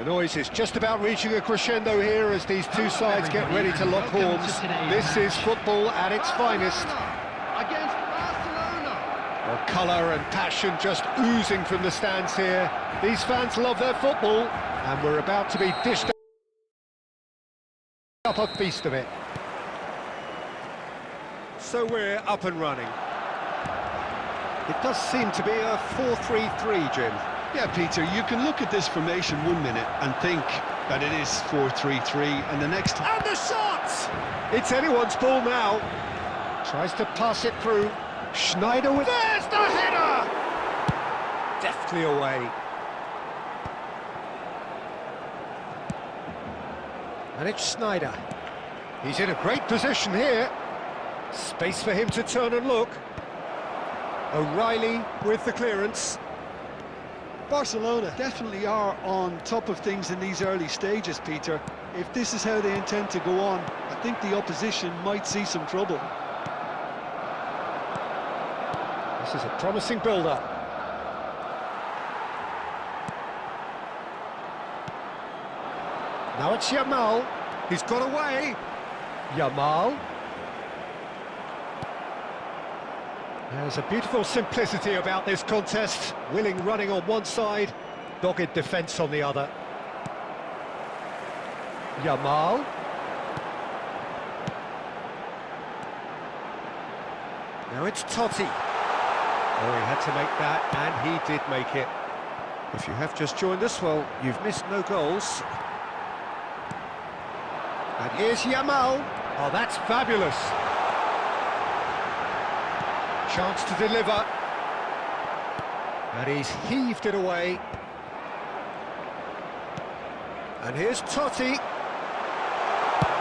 The noise is just about reaching a crescendo here as these two sides get ready to lock horns. This is football at its finest. Against Barcelona. Well, colour and passion just oozing from the stands here. These fans love their football, and we're about to be dished up a feast of it. So we're up and running. It does seem to be a 4-3-3, Jim. Yeah, Peter, you can look at this formation 1 minute and think that it is 4-3-3, and the next... And the shot! It's anyone's ball now. Tries to pass it through. Schneider with... There's the header! Deftly away. And it's Schneider. He's in a great position here. Space for him to turn and look. O'Reilly with the clearance. Barcelona definitely are on top of things in these early stages, Peter. If this is how they intend to go on, I think the opposition might see some trouble. This is a promising build-up. Now it's Yamal. He's got away. Yamal. There's a beautiful simplicity about this contest. Willing running on one side, dogged defence on the other. Yamal. Now it's Totti. Oh, he had to make that, and he did make it. If you have just joined us, well, you've missed no goals. And here's Yamal. Oh, that's fabulous. Chance to deliver. And he's heaved it away. And here's Totti.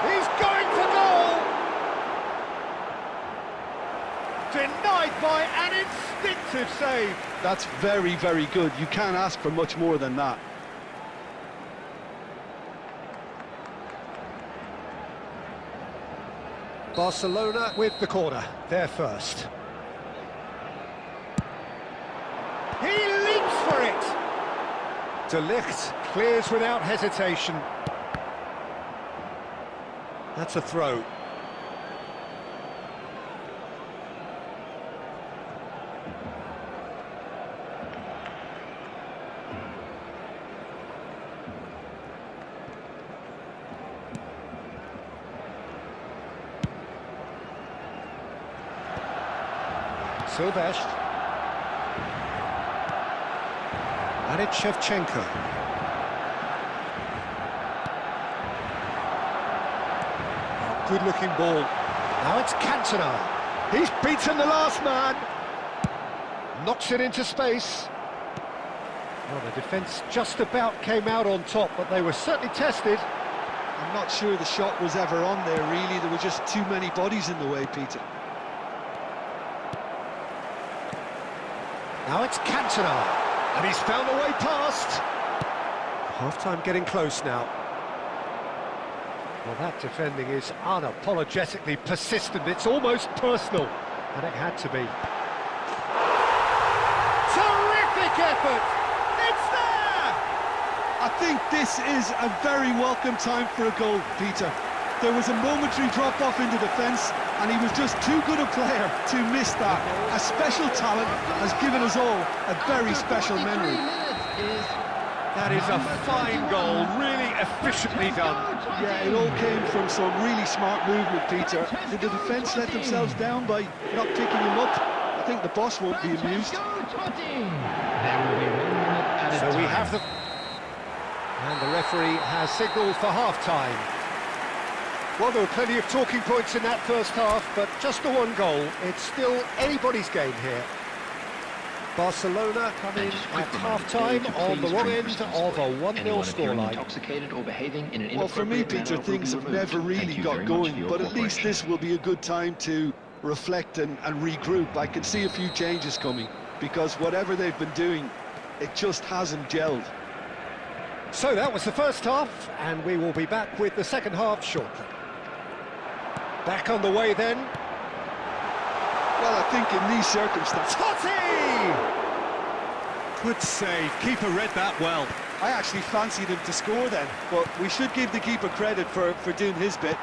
He's going for goal! Denied by an instinctive save. That's very, very good. You can't ask for much more than that. Barcelona with the corner. They're first. He leaps for it! De Ligt clears without hesitation. That's a throw. Silvestre. And it's Shevchenko. Oh, good-looking ball. Now it's Cantona. He's beaten the last man. Knocks it into space. Well, the defence just about came out on top, but they were certainly tested. I'm not sure the shot was ever on there, really. There were just too many bodies in the way, Peter. Now it's Cantona. And he's found a way past. Half-time getting close now. Well, that defending is unapologetically persistent. It's almost personal. And it had to be. Terrific effort! It's there! I think this is a very welcome time for a goal, Peter. There was a momentary drop-off into defence, and he was just too good a player to miss that. A special talent has given us all a very special memory. That is a fine goal, really efficiently done. Yeah, it all came from some really smart movement, Peter. Did the defence let themselves down by not picking him up? I think the boss won't be amused. There will be 1 minute at a So we time. have the... And the referee has signalled for half-time. Well, there were plenty of talking points in that first half, but just the one goal. It's still anybody's game here. Barcelona come in at half-time on the wrong end of a 1-0 scoreline. Intoxicated or behaving in an Well, for me, inappropriate Peter, manner things will have be never removed. really Thank you got very much for going, your but at least cooperation. this will be a good time to reflect and regroup. I can see a few changes coming, because whatever they've been doing, it just hasn't gelled. So that was the first half, and we will be back with the second half shortly. Back on the way then. Well, I think in these circumstances... Totti! Good save, keeper read that well. I actually fancied him to score then, but we should give the keeper credit for doing his bit.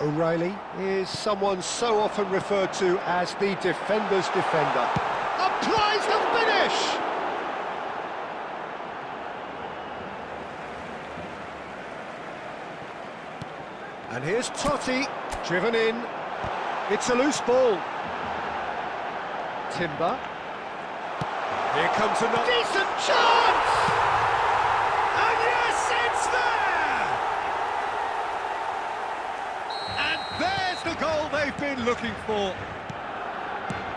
O'Reilly is someone so often referred to as the defender's defender. Applies the finish! And here's Totti, driven in. It's a loose ball. Timber. Here comes another decent chance! And yes, it's there! And there's the goal they've been looking for.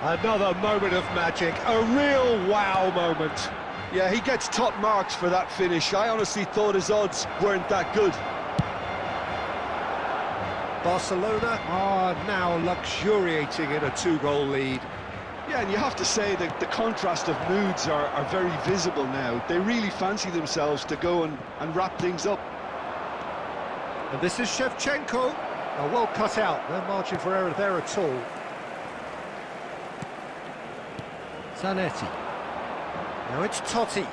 Another moment of magic, a real wow moment. Yeah, he gets top marks for that finish. I honestly thought his odds weren't that good. Barcelona are now luxuriating in a 2-goal lead. Yeah, and you have to say that the contrast of moods are very visible now. They really fancy themselves to go and wrap things up. And this is Shevchenko. Oh, well cut out, no margin for error there at all. Zanetti. Now it's Totti.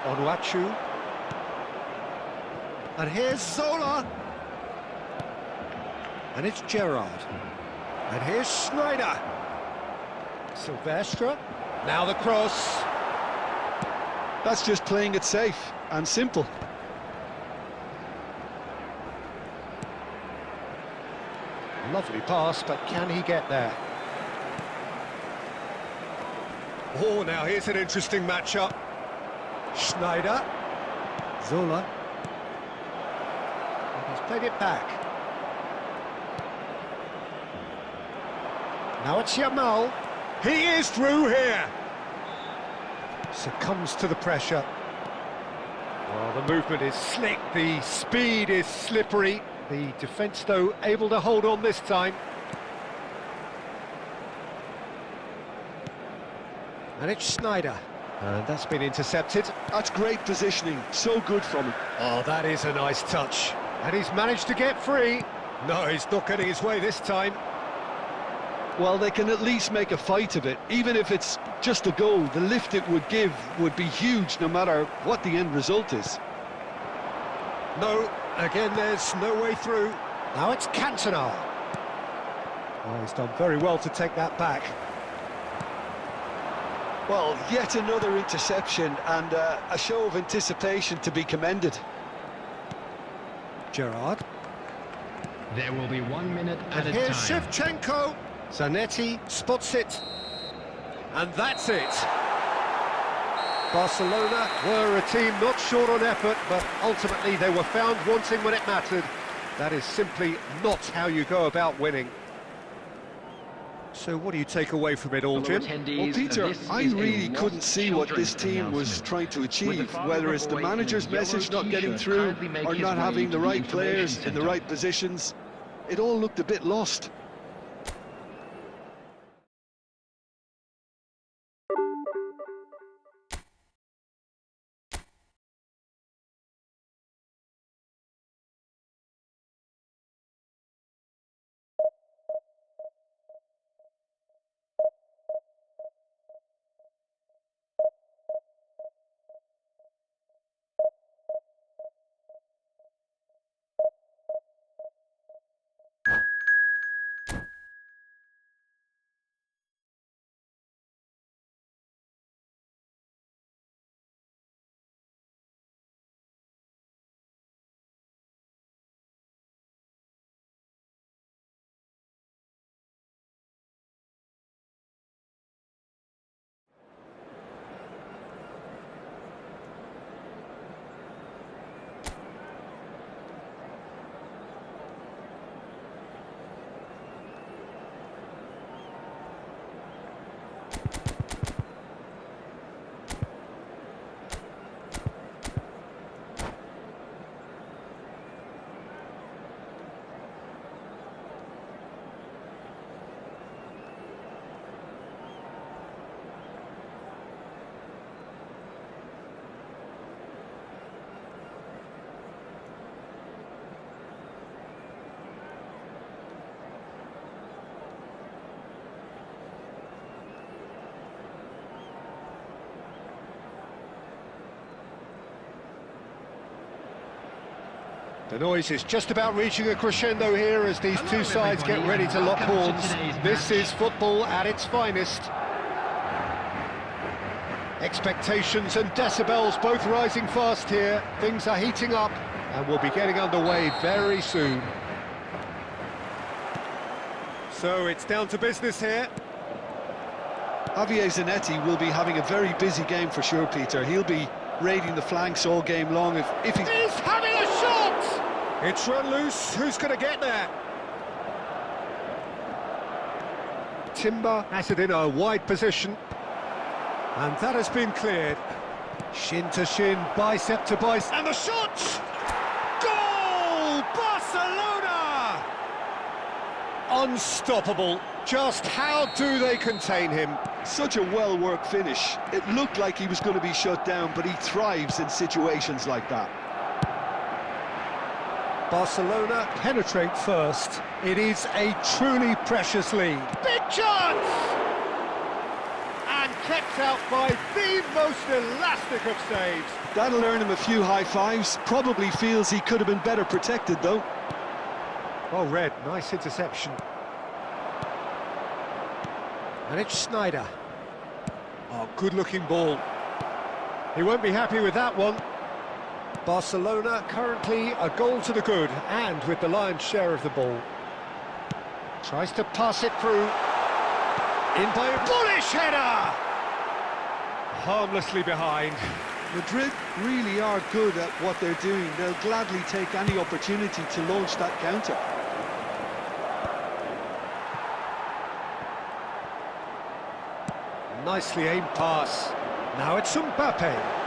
Onuachu. And here's Zola. And it's Gerrard. And here's Schneider. Silvestre. Now the cross. That's just playing it safe and simple. Lovely pass, but can he get there? Oh, now here's an interesting matchup. Schneider. Zola. And he's played it back. Now it's Yamal. He is through here. Succumbs to the pressure. Well, the movement is slick, the speed is slippery. The defence, though, able to hold on this time. And it's Schneider. And that's been intercepted. That's great positioning, so good from him. Oh, that is a nice touch. And he's managed to get free. No, he's not getting his way this time. Well, they can at least make a fight of it. Even if it's just a goal, the lift it would give would be huge no matter what the end result is. No, again, there's no way through. Now it's Cantona. Oh, he's done very well to take that back. Well, yet another interception and a show of anticipation to be commended. Gerrard. There will be 1 minute at And a here's time. Shevchenko. Zanetti spots it. And that's it. Barcelona were a team not short on effort, but ultimately they were found wanting when it mattered. That is simply not how you go about winning. So what do you take away from it all, Jim? Well, Peter, I really couldn't see what this team was trying to achieve, whether it's the manager's message not getting through or not having the right players in the right positions. It all looked a bit lost. The noise is just about reaching a crescendo here as these two sides get ready to lock horns. This is football at its finest. Expectations and decibels both rising fast here. Things are heating up and we'll be getting underway very soon. So it's down to business here. Javier Zanetti will be having a very busy game for sure, Peter. He'll be raiding the flanks all game long if he's... He's having a shot! It's run loose. Who's going to get there? Timber has it in a wide position. And that has been cleared. Shin to shin, bicep to bicep. And the shot! Goal! Barcelona! Unstoppable. Just how do they contain him? Such a well-worked finish. It looked like he was going to be shut down, but he thrives in situations like that. Barcelona penetrate first. It is a truly precious lead. Big chance! And kept out by the most elastic of saves. That'll earn him a few high fives. Probably feels he could have been better protected, though. Well read, nice interception. And it's Schneider. Oh, good-looking ball. He won't be happy with that one. Barcelona currently a goal to the good, and with the lion's share of the ball. Tries to pass it through. In by a bullish header! Harmlessly behind. Madrid really are good at what they're doing. They'll gladly take any opportunity to launch that counter. Nicely aimed pass. Now it's Mbappe.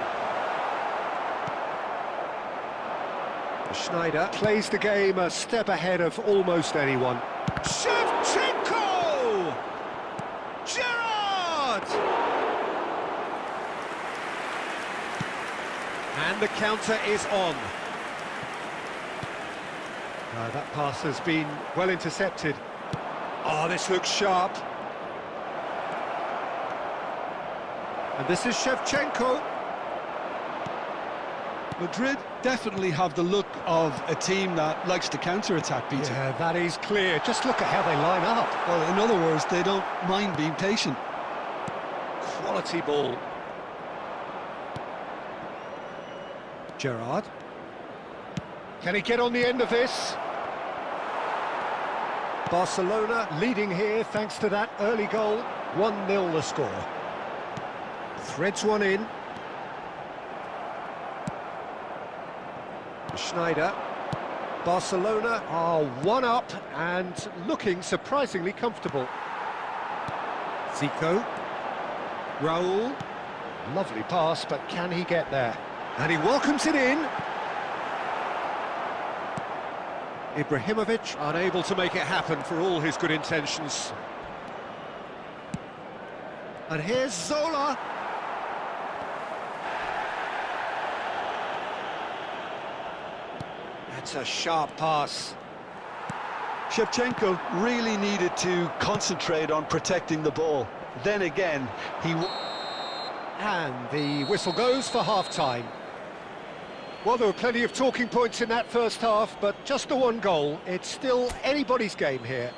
Schneider plays the game a step ahead of almost anyone. Shevchenko! Gerrard! And the counter is on. That pass has been well intercepted. Oh, this looks sharp. And this is Shevchenko. Madrid definitely have the look of a team that likes to counter-attack, Peter. Yeah, that is clear. Just look at how they line up. Well, in other words, they don't mind being patient. Quality ball. Gerrard. Can he get on the end of this? Barcelona leading here thanks to that early goal. 1-0 the score. Threads one in. Schneider. Barcelona are one up and looking surprisingly comfortable. Zico. Raul. Lovely pass, but can he get there? And he welcomes it in. Ibrahimovic unable to make it happen for all his good intentions. And here's Zola. That's a sharp pass. Shevchenko really needed to concentrate on protecting the ball. Then again, And the whistle goes for half-time. Well, there were plenty of talking points in that first half, but just the one goal. It's still anybody's game here.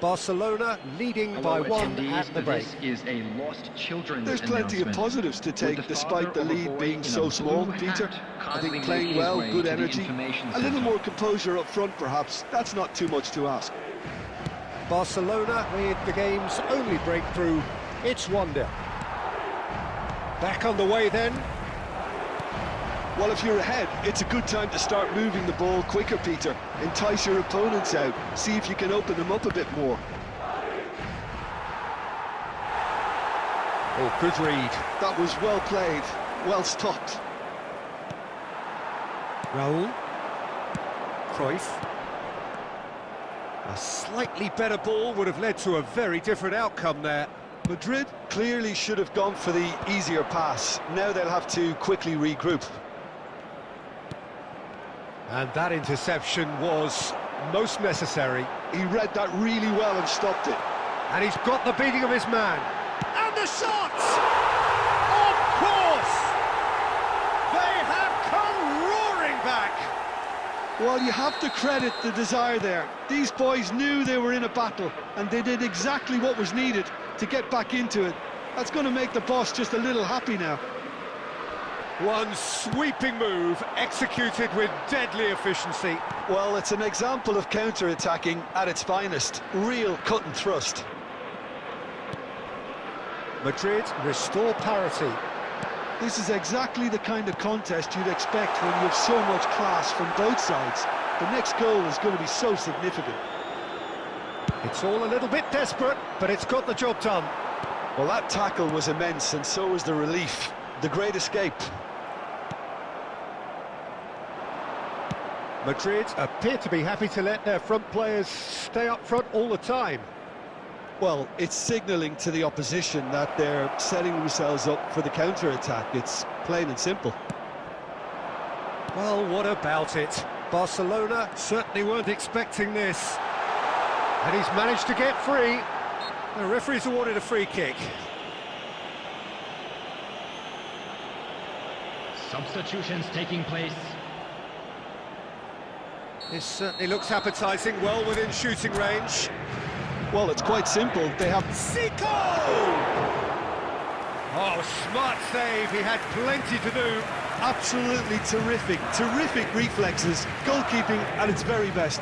Barcelona leading by one at the break. This is a lost children's There's plenty of positives to take despite the lead being so small, Peter. I think playing well, good energy, a little more composure up front perhaps. That's not too much to ask. Barcelona with the game's only breakthrough. It's 1-0. Back on the way then. Well, if you're ahead, it's a good time to start moving the ball quicker, Peter. Entice your opponents out. See if you can open them up a bit more. Oh, good read. That was well played, well stopped. Raul. Cruyff. A slightly better ball would have led to a very different outcome there. Madrid clearly should have gone for the easier pass. Now they'll have to quickly regroup. And that interception was most necessary. He read that really well and stopped it. And he's got the beating of his man. And the shot! Of course! They have come roaring back. Well, you have to credit the desire there. These boys knew they were in a battle, and they did exactly what was needed to get back into it. That's going to make the boss just a little happy now. One sweeping move, executed with deadly efficiency. Well, it's an example of counter-attacking at its finest. Real cut and thrust. Madrid restore parity. This is exactly the kind of contest you'd expect when you have so much class from both sides. The next goal is going to be so significant. It's all a little bit desperate, but it's got the job done. Well, that tackle was immense, and so was the relief. The great escape. Madrid appear to be happy to let their front players stay up front all the time. Well, it's signalling to the opposition that they're setting themselves up for the counter-attack. It's plain and simple. Well, what about it? Barcelona certainly weren't expecting this. And he's managed to get free. The referee's awarded a free kick. Substitutions taking place. This certainly looks appetising, well within shooting range. Well, it's quite simple. They have... Zico! Oh, smart save. He had plenty to do. Absolutely terrific. Terrific reflexes. Goalkeeping at its very best.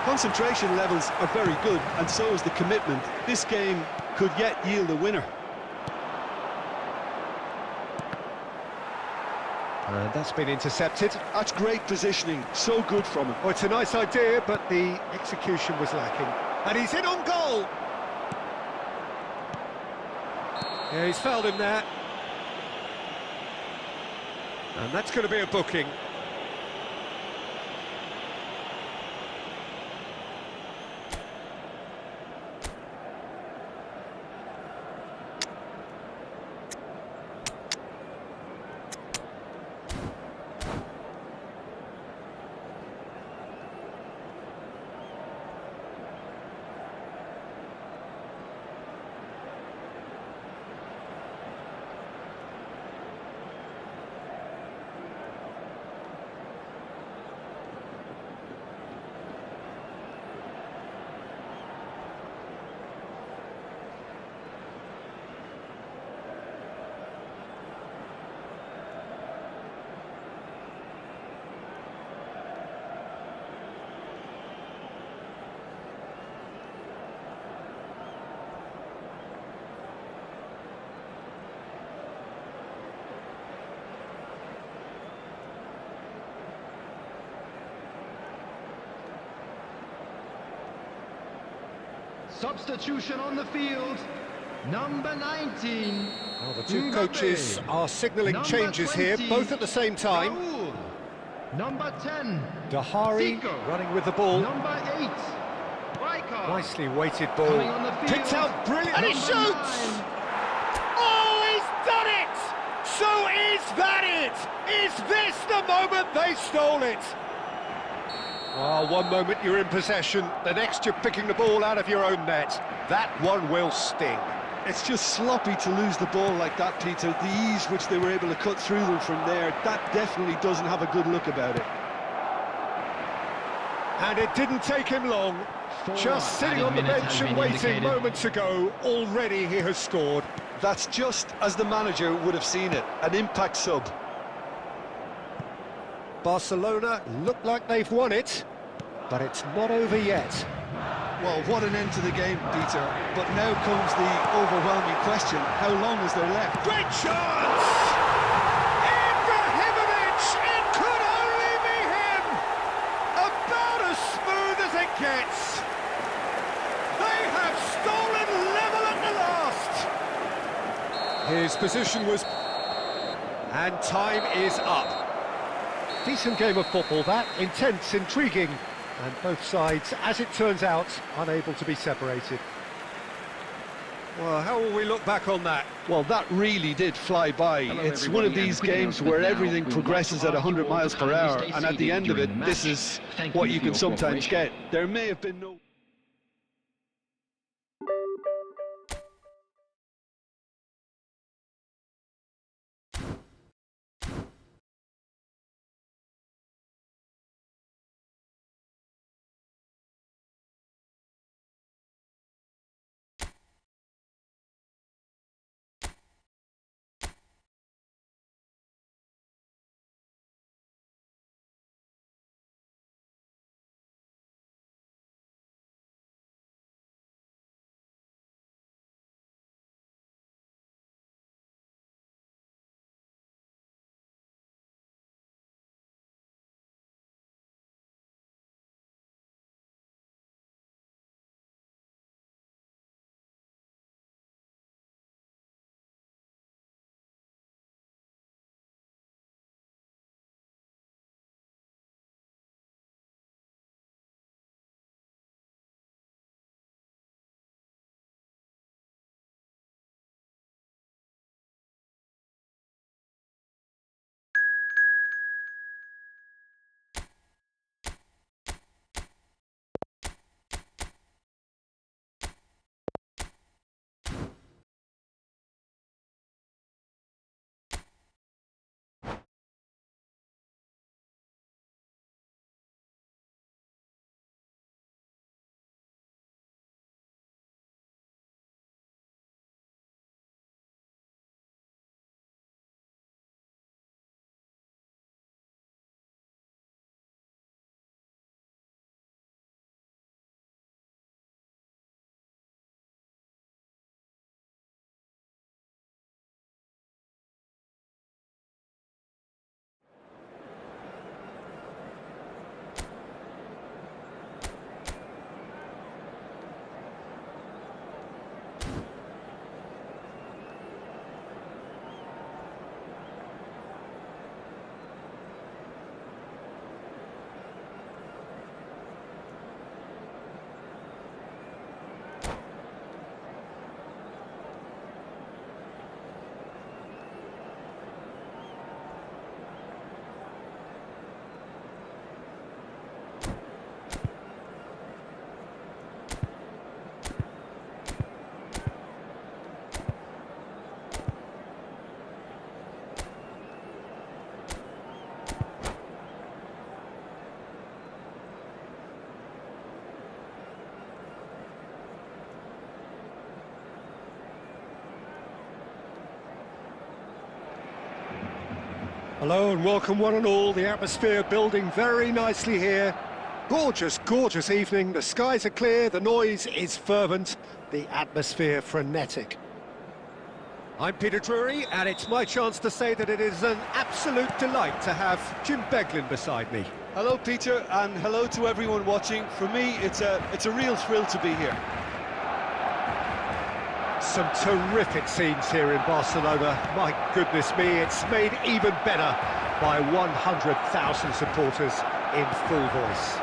Concentration levels are very good, and so is the commitment. This game could yet yield a winner. And that's been intercepted. That's great positioning. So good from him. Oh, it's a nice idea, but the execution was lacking. And he's in on goal! Yeah, he's fouled him there. And that's going to be a booking. Substitution on the field. Number 19. Well, the two Mbappe. coaches are signalling Number changes 20, here, both at the same time. Raul. Number 10. Dahari Zico. running with the ball. Number 8. Rijkaard. Nicely weighted ball. Coming on the field. Picked out brilliant. And he Number shoots! 9. Oh, he's done it! So is that it? Is this the moment they stole it? Well, one moment you're in possession, the next you're picking the ball out of your own net. That one will sting. It's just sloppy to lose the ball like that, Peter. The ease which they were able to cut through them from there, that definitely doesn't have a good look about it. And it didn't take him long. Just sitting on the bench and waiting moments ago, already he has scored. That's just as the manager would have seen it, an impact sub. Barcelona look like they've won it, but it's not over yet. Well, what an end to the game, Peter. But now comes the overwhelming question. How long is there left? Great chance! Ibrahimovic! It could only be him! About as smooth as it gets. They have stolen level at the last. His position was... And time is up. Decent game of football, that. Intense, intriguing. And both sides, as it turns out, unable to be separated. Well, how will we look back on that? Well, that really did fly by. It's one of these games where everything progresses at 100 miles per hour, and at the end of it, this is what you can sometimes get. There may have been no... Hello and welcome one and all. The atmosphere building very nicely here. Gorgeous, gorgeous evening. The skies are clear, the noise is fervent, the atmosphere frenetic. I'm Peter Drury, and it's my chance to say that it is an absolute delight to have Jim Beglin beside me. Hello, Peter, and hello to everyone watching. For me, it's a real thrill to be here. Some terrific scenes here in Barcelona. My goodness me, it's made even better by 100,000 supporters in full voice.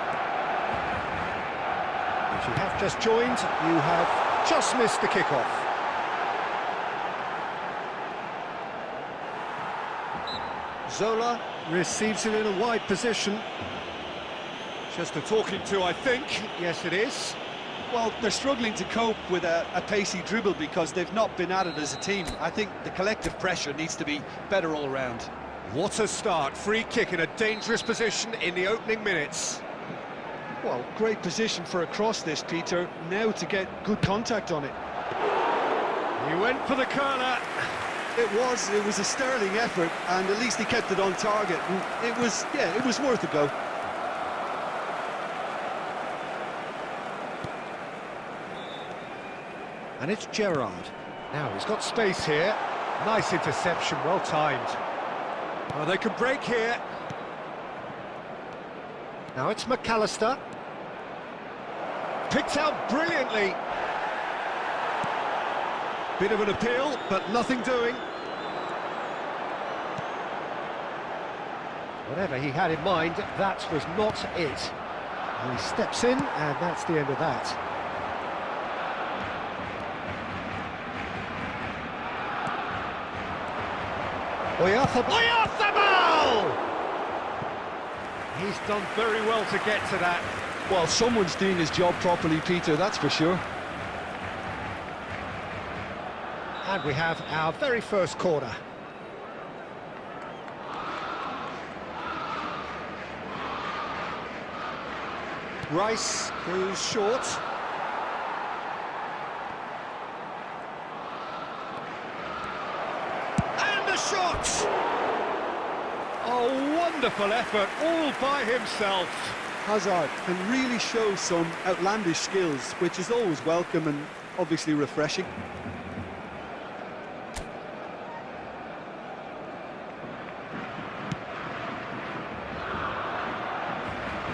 If you have just joined, you have just missed the kickoff. Zola receives it in a wide position. Just a talking to, I think. Yes, it is. Well, they're struggling to cope with a pacey dribble because they've not been at it as a team. I think the collective pressure needs to be better all around. What a start. Free kick in a dangerous position in the opening minutes. Well, great position for a cross this, Peter. Now to get good contact on it. He went for the curler. It was a sterling effort, and at least he kept it on target. And it was worth a go. And it's Gerrard. Now he's got space here. Nice interception, well timed. Oh, they can break here. Now it's McAllister. Picked out brilliantly. Bit of an appeal, but nothing doing. Whatever he had in mind, that was not it. And he steps in, and that's the end of that. Oyarzabal! He's done very well to get to that. Well, someone's doing his job properly, Peter, that's for sure. And we have our very first corner. Rice goes short. And the shot! Oh, wonderful effort, all by himself. Hazard can really show some outlandish skills, which is always welcome and obviously refreshing.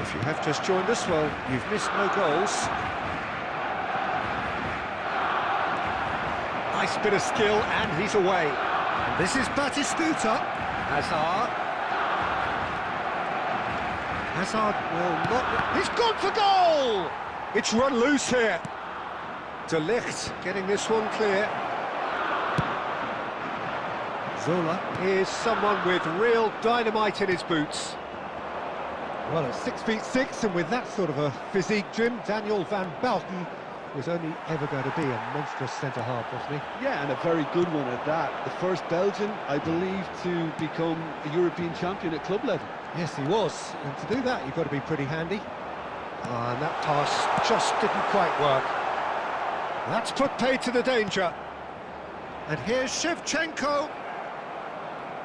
If you have just joined us, well, you've missed no goals. Nice bit of skill, and he's away. And this is Batistuta. Hazard will not... He's gone for goal! It's run loose here. De Ligt getting this one clear. Zola is someone with real dynamite in his boots. Well, at 6'6", and with that sort of a physique, Jim, Daniel van Bouten was only ever going to be a monstrous centre-half, wasn't he? Yeah, and a very good one at that. The first Belgian, I believe, to become a European champion at club level. Yes, he was. And to do that, you've got to be pretty handy. And that pass just didn't quite work. That's put paid to the danger. And here's Shevchenko.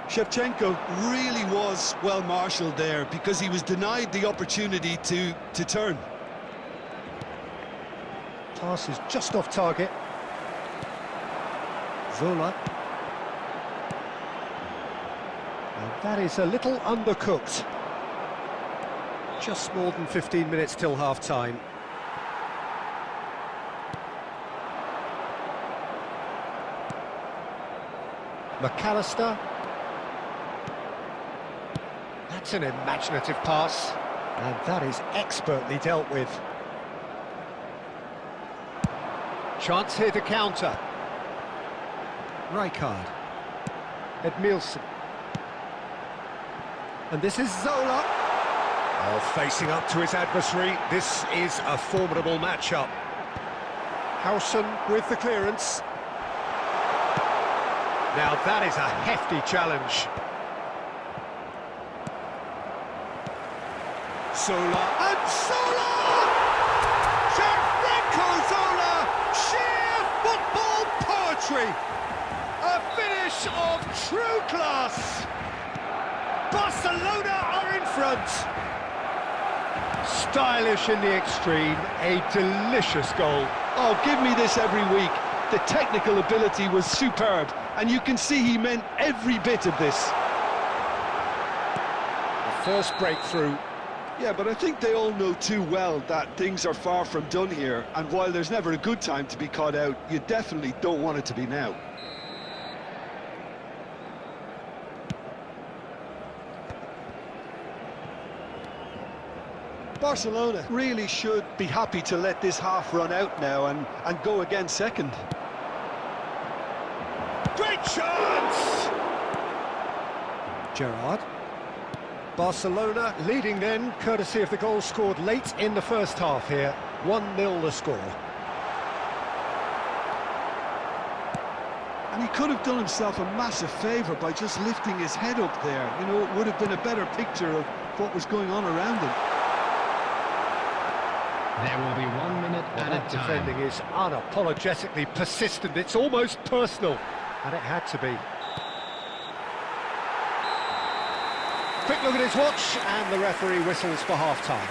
Shevchenko really was well marshalled there because he was denied the opportunity to turn. Pass is just off target. Zola. And that is a little undercooked. Just more than 15 minutes till half-time. McAllister. That's an imaginative pass, and that is expertly dealt with. Chance here to counter. Rijkaard. Edmilson. And this is Zola. Oh, facing up to his adversary. This is a formidable matchup. Howson with the clearance. Now that is a hefty challenge. Zola, and Zola! Gianfranco Zola! Sheer football poetry! A finish of true class! Barcelona are in front. Stylish in the extreme, a delicious goal. Oh, give me this every week. The technical ability was superb, and you can see he meant every bit of this. The first breakthrough. Yeah, but I think they all know too well that things are far from done here, and while there's never a good time to be caught out, you definitely don't want it to be now. Barcelona really should be happy to let this half run out now and go again second. Great chance! Gerrard. Barcelona leading then, courtesy of the goal scored late in the first half here. 1-0 the score. And he could have done himself a massive favour by just lifting his head up there. You know, it would have been a better picture of what was going on around him. There will be 1 minute at a time. Defending is unapologetically persistent. It's almost personal, and it had to be. Quick look at his watch, and the referee whistles for half-time.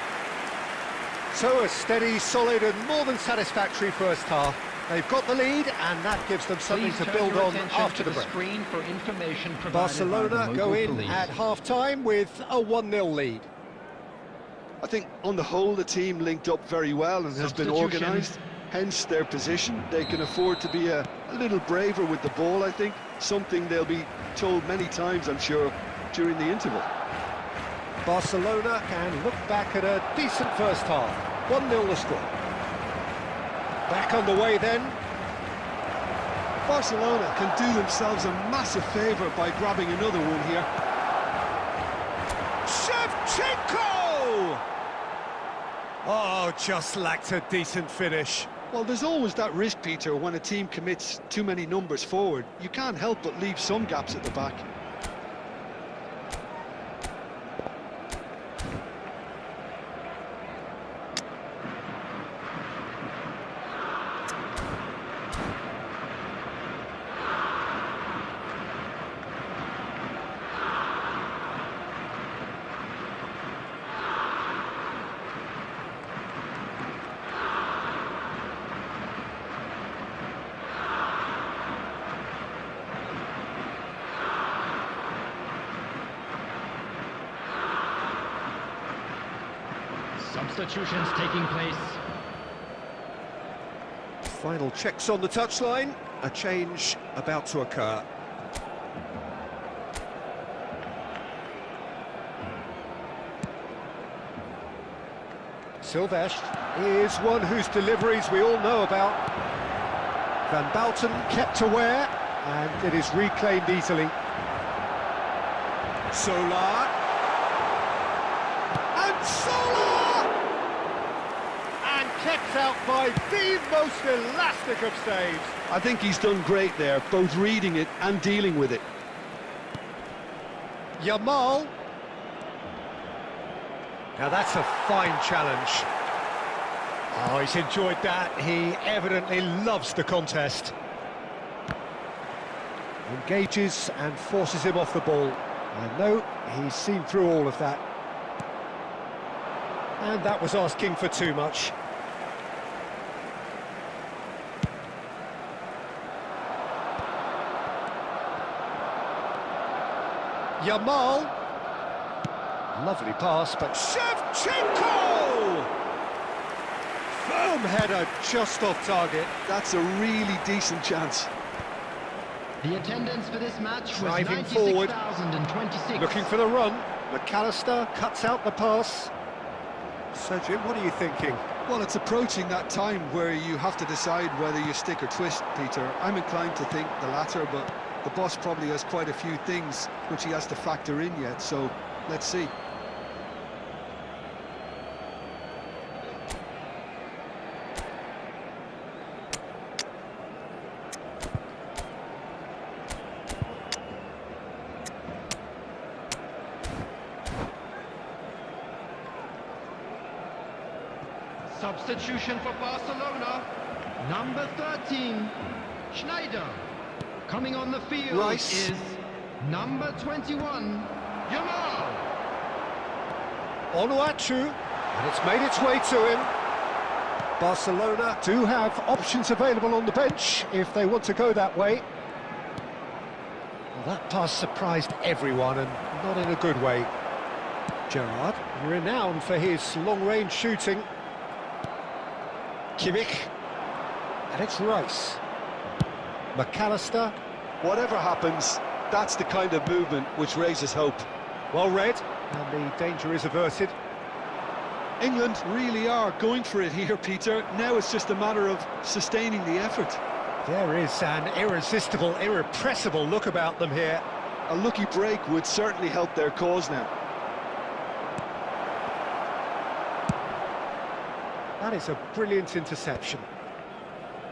So a steady, solid and more than satisfactory first half. They've got the lead, and that gives them something to build on after the break. Screen for information Barcelona go in at half-time with a 1-0 lead. I think on the whole the team linked up very well and has been organised, hence their position. They can afford to be a little braver with the ball, I think, something they'll be told many times, I'm sure, during the interval. Barcelona can look back at a decent first half. 1-0 the score. Back underway then. Barcelona can do themselves a massive favour by grabbing another one here. Shevchenko! Oh, just lacked a decent finish. Well, there's always that risk, Peter, when a team commits too many numbers forward. You can't help but leave some gaps at the back. Substitutions taking place. Final checks on the touchline. A change about to occur. Silvestre is one whose deliveries we all know about. Van Bouten kept aware, and it is reclaimed easily. Solar. And Solar! And kept out by the most elastic of saves. I think he's done great there, both reading it and dealing with it. Yamal. Now that's a fine challenge. Oh, he's enjoyed that. He evidently loves the contest. Engages and forces him off the ball. And no, he's seen through all of that. And that was asking for too much. Yamal. Lovely pass, but Shevchenko! Firm header just off target. That's a really decent chance. The attendance for this match was Driving forward, 96,026. looking for the run. McAllister cuts out the pass. So Jim, what are you thinking? Well, it's approaching that time where you have to decide whether you stick or twist, Peter. I'm inclined to think the latter, but the boss probably has quite a few things which he has to factor in yet, so let's see. Substitution for Barcelona. Number 13, Schneider. Coming on the field Rice. is number 21, Yamal. Onuachu, and it's made its way to him. Barcelona do have options available on the bench if they want to go that way. Well, that pass surprised everyone, and not in a good way. Gerrard, renowned for his long-range shooting. Kimmich, and it's Rice. McAllister. Whatever happens, that's the kind of movement which raises hope. Well read, and the danger is averted. England really are going for it here, Peter. Now it's just a matter of sustaining the effort. There is an irresistible, irrepressible look about them here. A lucky break would certainly help their cause now. That is a brilliant interception.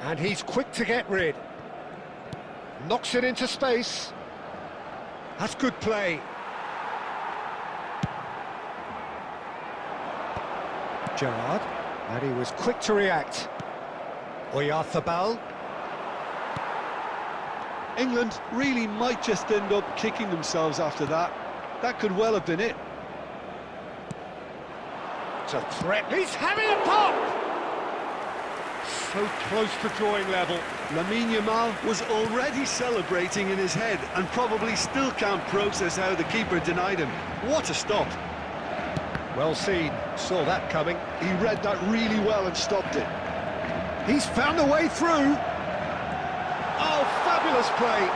And he's quick to get rid. Knocks it into space. That's good play. Gerrard, and he was quick to react. Oyarzabal. England really might just end up kicking themselves after that. That could well have been it. It's a threat. He's having a pop! So close to drawing level. Lamine Yamal was already celebrating in his head and probably still can't process how the keeper denied him. What a stop. Well seen. Saw that coming. He read that really well and stopped it. He's found a way through. Oh, fabulous play.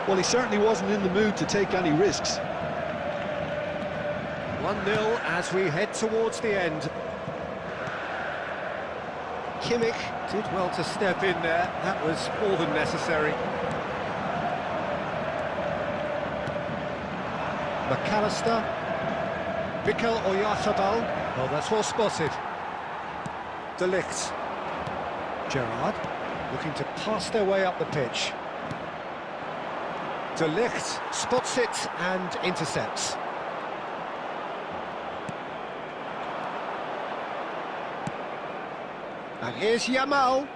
Well, he certainly wasn't in the mood to take any risks. 1-0 as we head towards the end. Kimmich did well to step in there. That was more than necessary. McAllister. Mikel Oyarzabal. Well, that's well spotted. De Ligt. Gerrard looking to pass their way up the pitch. De Ligt spots it and intercepts. And here's Yamal.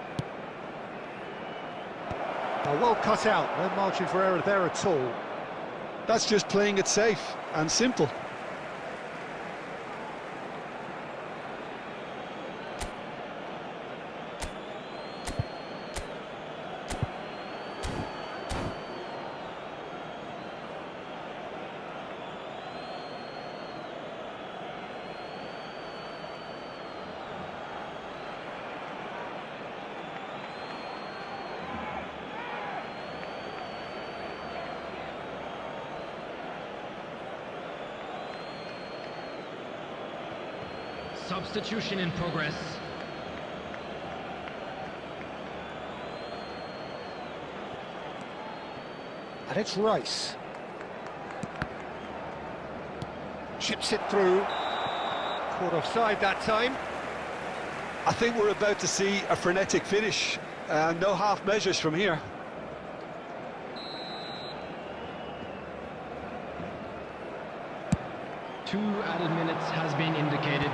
Oh, well cut out. No margin for error there at all. That's just playing it safe and simple. Substitution in progress. And it's Rice. Chips it through. Caught offside that time. I think we're about to see a frenetic finish. No half measures from here. Two added minutes has been indicated.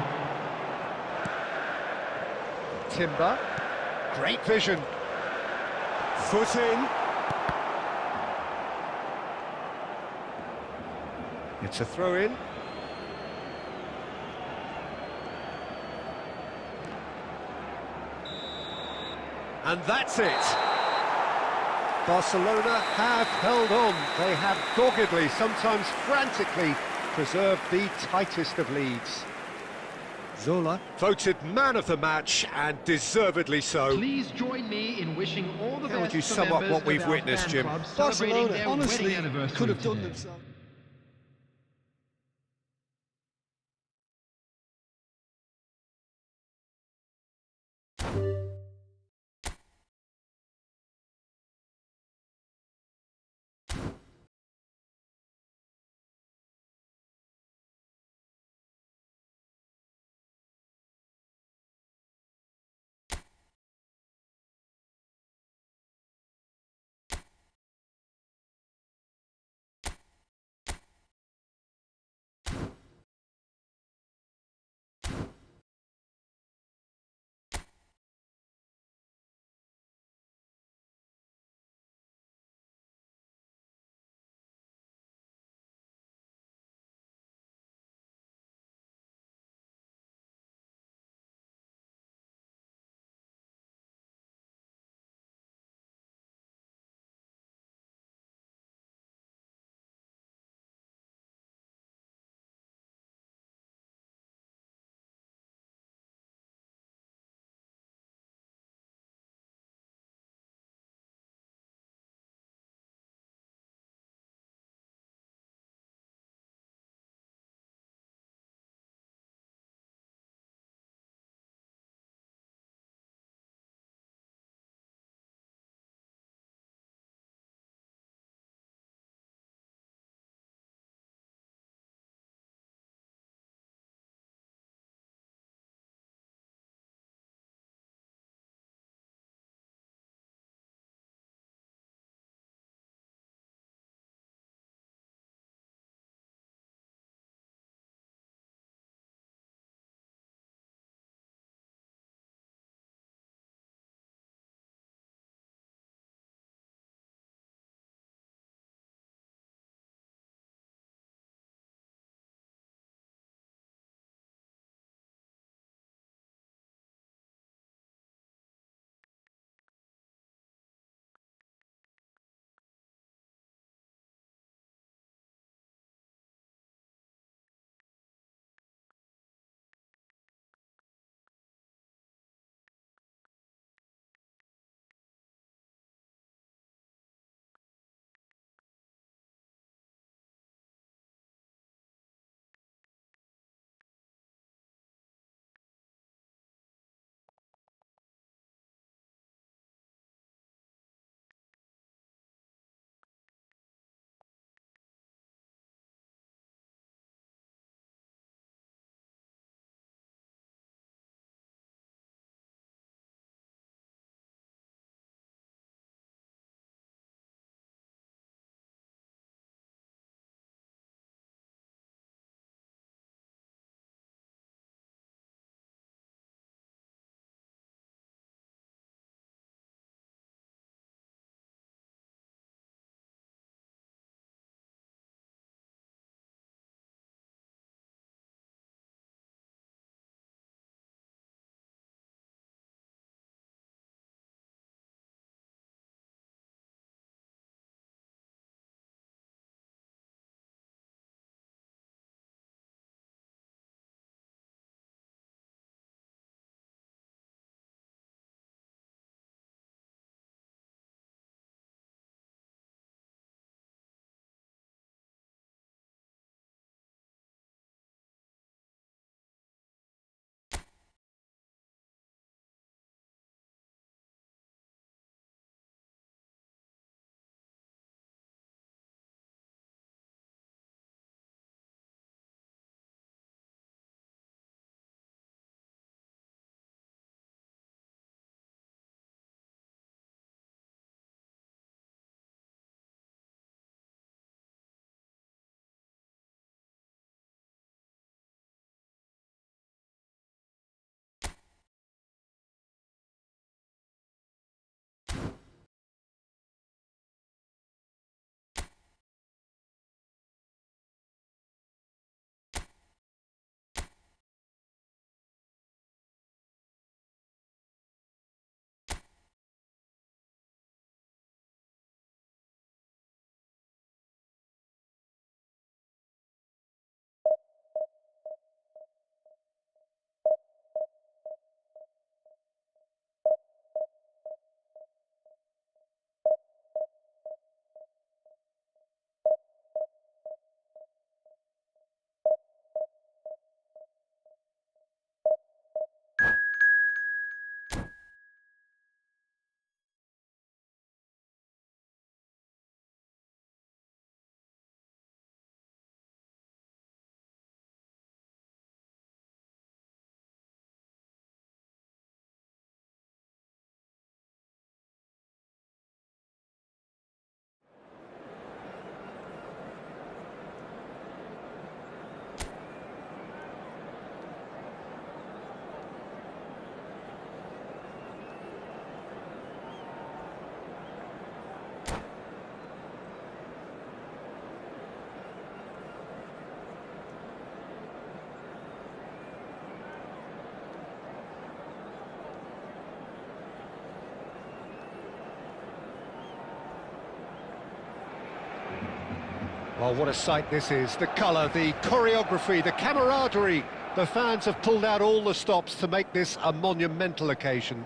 Timber. Great vision. Foot in. It's a throw-in. And that's it. Barcelona have held on. They have doggedly, sometimes frantically, preserved the tightest of leads. Zola voted man of the match, and deservedly so. Please join me in wishing all the best. How would you to sum up members what we've of our witnessed, fan Jim? club celebrating Barcelona, their honestly, wedding anniversary could have done today. themselves. Well, what a sight this is. The colour, the choreography, the camaraderie. The fans have pulled out all the stops to make this a monumental occasion.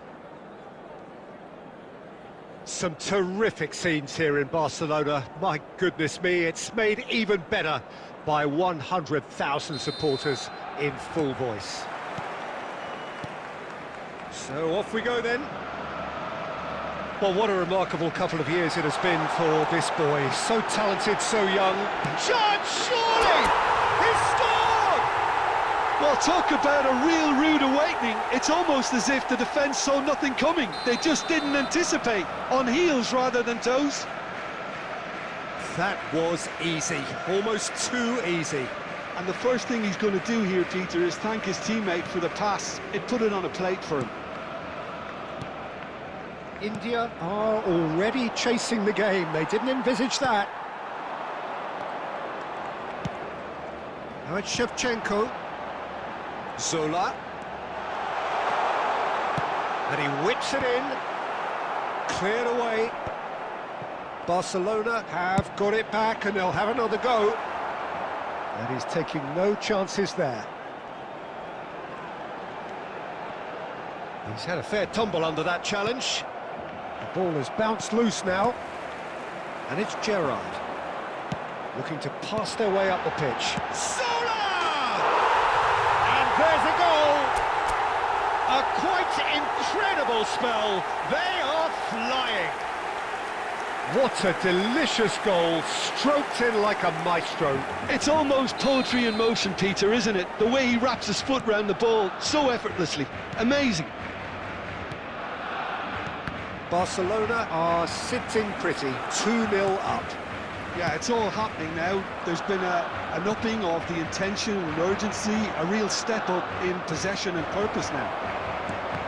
Some terrific scenes here in Barcelona. My goodness me, it's made even better by 100,000 supporters in full voice. So off we go then. Well, what a remarkable couple of years it has been for this boy. So talented, so young. Chance, surely! He's scored! Well, talk about a real rude awakening. It's almost as if the defence saw nothing coming. They just didn't anticipate, on heels rather than toes. That was easy, almost too easy. And the first thing he's going to do here, Peter, is thank his teammate for the pass. It put it on a plate for him. India are already chasing the game. They didn't envisage that. Now it's Shevchenko. Zola. And he whips it in. Cleared away. Barcelona have got it back and they'll have another go. And he's taking no chances there. He's had a fair tumble under that challenge. The ball has bounced loose now. And it's Gerrard. Looking to pass their way up the pitch. Zola! And there's a goal! A quite incredible spell. They are flying. What a delicious goal, stroked in like a maestro. It's almost poetry in motion, Peter, isn't it? The way he wraps his foot round the ball so effortlessly. Amazing. Barcelona are sitting pretty, 2-0 up. Yeah, it's all happening now. There's been an upping of the intention and urgency, a real step up in possession and purpose now.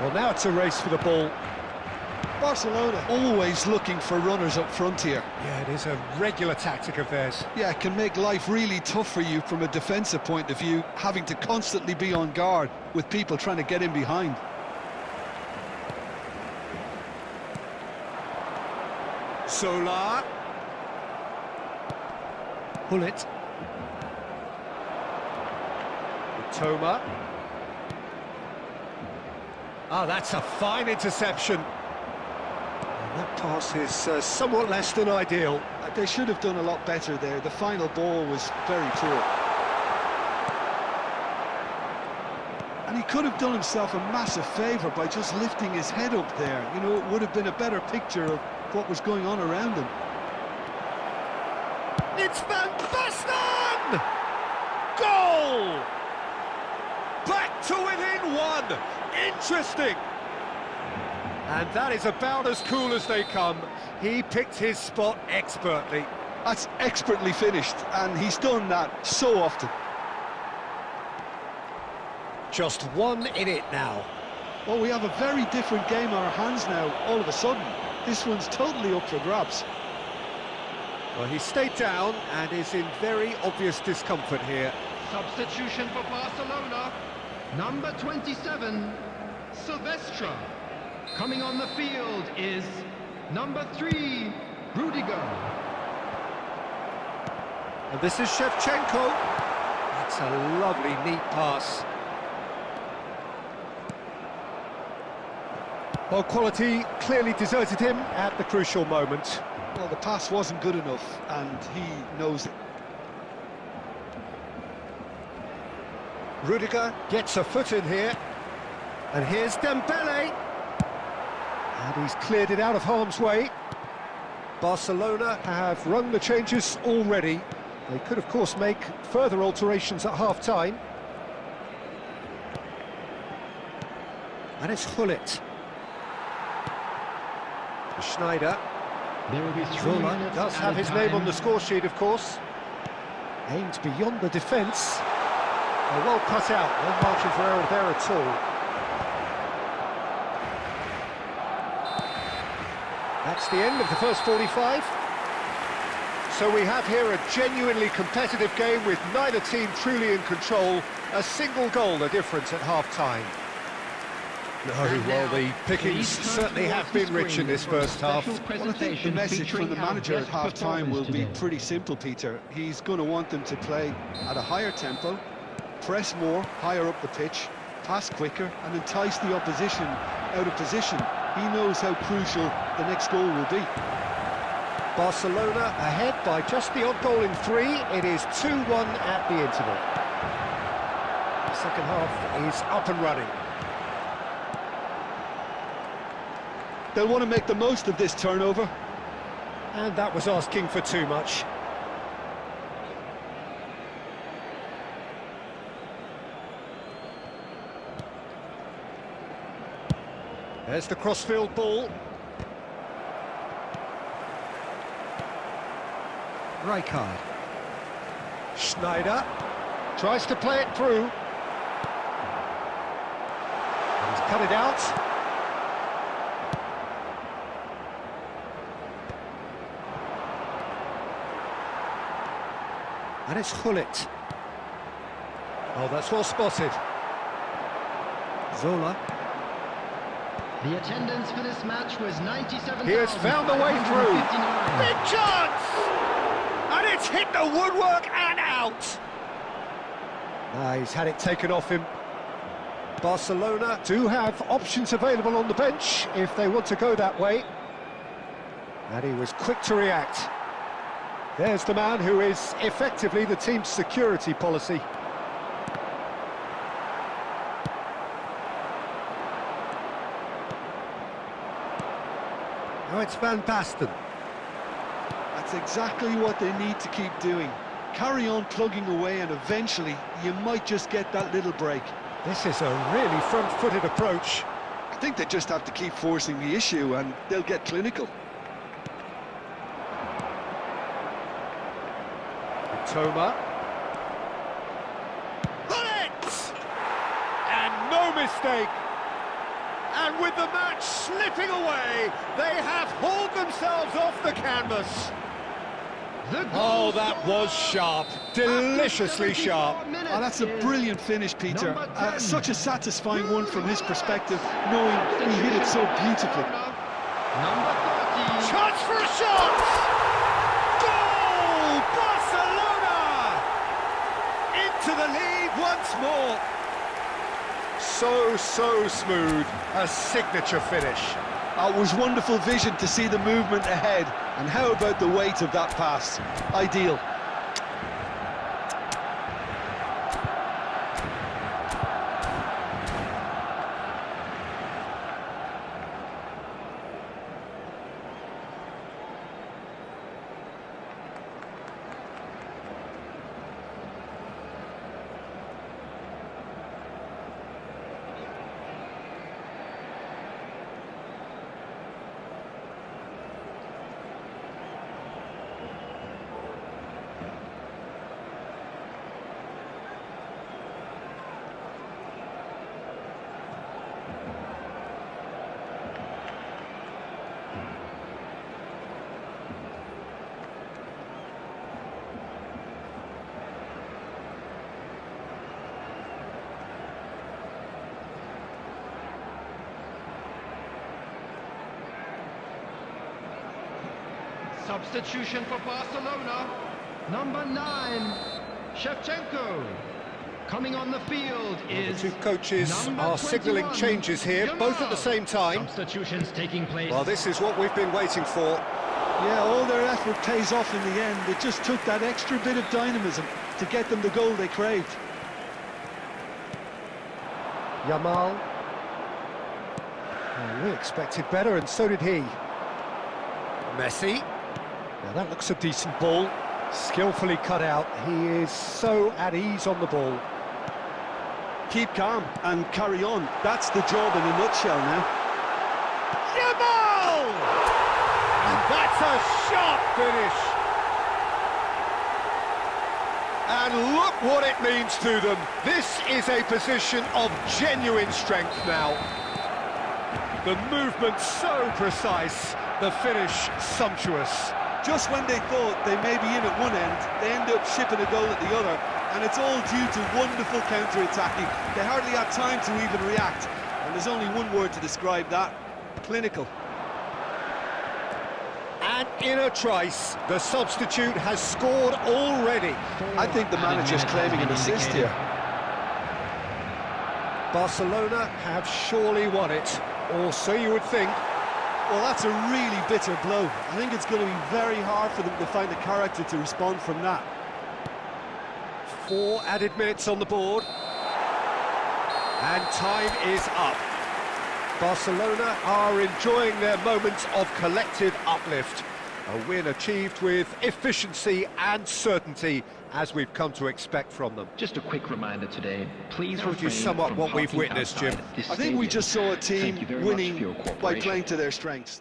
Well, now it's a race for the ball. Barcelona always looking for runners up front here. Yeah, it is a regular tactic of theirs. Yeah, it can make life really tough for you from a defensive point of view, having to constantly be on guard with people trying to get in behind. Solar. Bullet. Toma. Ah, that's a fine interception. And that pass is somewhat less than ideal. They should have done a lot better there. The final ball was very poor. And he could have done himself a massive favour by just lifting his head up there. You know, it would have been a better picture of what was going on around him. It's Van Basten! Goal! Back to within one! Interesting! And that is about as cool as they come. He picked his spot expertly. That's expertly finished, and he's done that so often. Just one in it now. Well, we have a very different game on our hands now, all of a sudden. This one's totally up for grabs. Well, he stayed down and is in very obvious discomfort here. Substitution for Barcelona. Number 27, Silvestre. Coming on the field is number 3, Rudiger. And this is Shevchenko. That's a lovely, neat pass. Well, quality clearly deserted him at the crucial moment. Well, the pass wasn't good enough, and he knows it. Rudiger gets a foot in here. And here's Dembele. And he's cleared it out of harm's way. Barcelona have rung the changes already. They could, of course, make further alterations at half-time. And it's Hullet. Schneider. There will be 3 Zola minutes does have his name on the score sheet, of course. Aimed beyond the defence. Well cut out, no margin for error there at all. That's the end of the first 45. So we have here a genuinely competitive game with neither team truly in control. A single goal the difference at half-time. No, well, the pickings certainly have been rich in this first half. Well, I think the message from the manager at half-time will be pretty simple, Peter. He's going to want them to play at a higher tempo, press more, higher up the pitch, pass quicker, and entice the opposition out of position. He knows how crucial the next goal will be. Barcelona ahead by just the odd goal in 3. It is 2-1 at the interval. The second half is up and running. They'll want to make the most of this turnover. And that was asking for too much. There's the crossfield ball. Rijkaard. Schneider tries to play it through. He's cut it out. And it's Gullit. Oh, that's well spotted. Zola. The attendance for this match was 97,559. He has found the way through. Big chance! And it's hit the woodwork and out. He's had it taken off him. Barcelona do have options available on the bench if they want to go that way. And he was quick to react. There's the man who is effectively the team's security policy. Now it's Van Basten. That's exactly what they need to keep doing. Carry on plugging away and eventually you might just get that little break. This is a really front-footed approach. I think they just have to keep forcing the issue and they'll get clinical. Toma. Bullet! And no mistake. And with the match slipping away, they have hauled themselves off the canvas. Oh, that was sharp. Deliciously sharp. Oh, that's a brilliant finish, Peter. Such a satisfying one from his perspective, knowing he hit it so beautifully. Number 30. Chance for a shot! Goal! Barcelona! Into the lead once more. So smooth. A signature finish. It was wonderful vision to see the movement ahead. And how about the weight of that pass? Ideal. Substitution for Barcelona. Number 9, Shevchenko. Coming on the field is The two coaches are signalling changes here, both at the same time. Substitutions taking place. Well, this is what we've been waiting for. Yeah, all their effort pays off in the end. It just took that extra bit of dynamism to get them the goal they craved. Yamal. Oh, we expected better, and so did he. Messi. Now that looks a decent ball. Skillfully cut out. He is so at ease on the ball. Keep calm and carry on. That's the job in a nutshell now. Yamal! And that's a sharp finish. And look what it means to them. This is a position of genuine strength now. The movement so precise, the finish sumptuous. Just when they thought they may be in at one end, they end up shipping a goal at the other. and it's all due to wonderful counter-attacking. They hardly had time to even react, and there's only one word to describe that: clinical. And in a trice, the substitute has scored already. I think the manager's claiming an assist here. Barcelona have surely won it, or so you would think. Well, that's a really bitter blow. I think it's going to be very hard for them to find the character to respond from that. 4 added minutes on the board. And time is up. Barcelona are enjoying their moments of collective uplift. A win achieved with efficiency and certainty, as we've come to expect from them. Just a quick reminder today, please How would you sum up what we've witnessed, Jim? I think we just saw a team winning by playing to their strengths.